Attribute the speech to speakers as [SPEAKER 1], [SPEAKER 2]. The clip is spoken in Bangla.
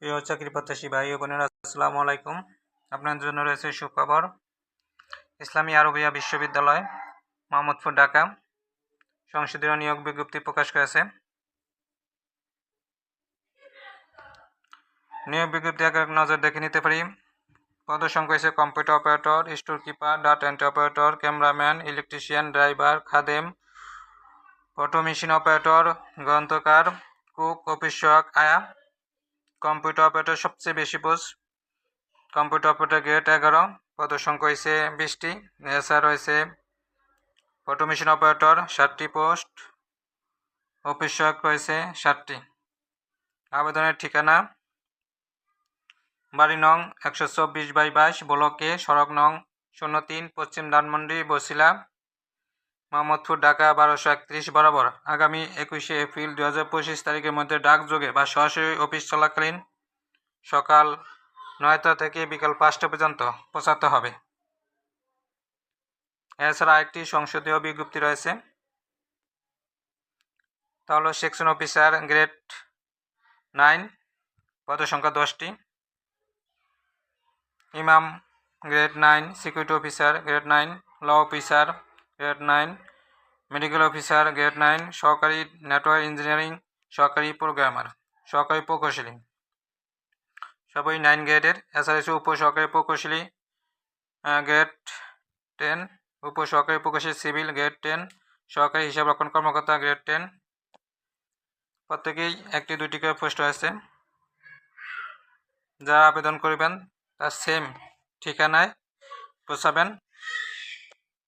[SPEAKER 1] প্রিয় চাকরি প্রত্যাশী ভাই ও বোনেরা, আসসালামু আলাইকুম। আপনাদের জন্য রয়েছে সুখবর। ইসলামী আরবিয়া বিশ্ববিদ্যালয়, মোহাম্মদপুর, ঢাকা সংসদীয় নিয়োগ বিজ্ঞপ্তি প্রকাশ করেছে। নিয়োগ বিজ্ঞপ্তি এক নজর দেখে নিতে পারি। পদ সংখ্যা হয়েছে computer operator, store keeper, data entry operator, cameraman, electrician, driver, খাদেম, ফটো মেশিন অপারেটর, গ্রন্থকার, কুক, অফিস সহায়ক, আয়া। কম্পিউটার অপারেটর সবচেয়ে বেশি পোস্ট। কম্পিউটার অপারেটর গ্রেড 11, পদ সংখ্যা হয়েছে 20টি। এছাড়া রয়েছে ফটো মেশিন অপারেটর 60টি পোস্ট, অফিস সহায়ক রয়েছে 60টি। আবেদনের ঠিকানা: বাড়ি নং 124/22, ব্লকে, সড়ক নং 03, পশ্চিম ধানমন্ডি, বছিলা, মোহাম্মদপুর, ঢাকা 1231 বরাবর। আগামী 21শে এপ্রিল 2025 তারিখের মধ্যে ডাকযোগে বা সরাসরি অফিস চলাকালীন সকাল 9টা থেকে বিকাল 5টা পর্যন্ত পৌঁছাতে হবে। এছাড়া আরেকটি সংসদীয় বিজ্ঞপ্তি রয়েছে, তা হলো সেকশন অফিসার গ্রেড 9, পদ সংখ্যা 10টি। ইমাম grade 9, security officer grade 9, law officer grade 9, medical officer grade 9, সহকারী নেটওয়ার্ক ইঞ্জিনিয়ারিং, সহকারী প্রোগ্রামার, সহকারী প্রকৌশলী, সবই 9 গ্রেডের। এছাড়া হচ্ছে উপসহকারী প্রকৌশলী গ্রেড 10, উপসহকারী প্রকৌশলী সিভিল গ্রেড 10, সহকারী হিসাবরক্ষণ কর্মকর্তা গ্রেড 10। প্রত্যেকেই 1-2টি করে পোস্ট রয়েছে। যারা আবেদন করবেন তার সেম ঠিকানায় পৌঁছাবেন।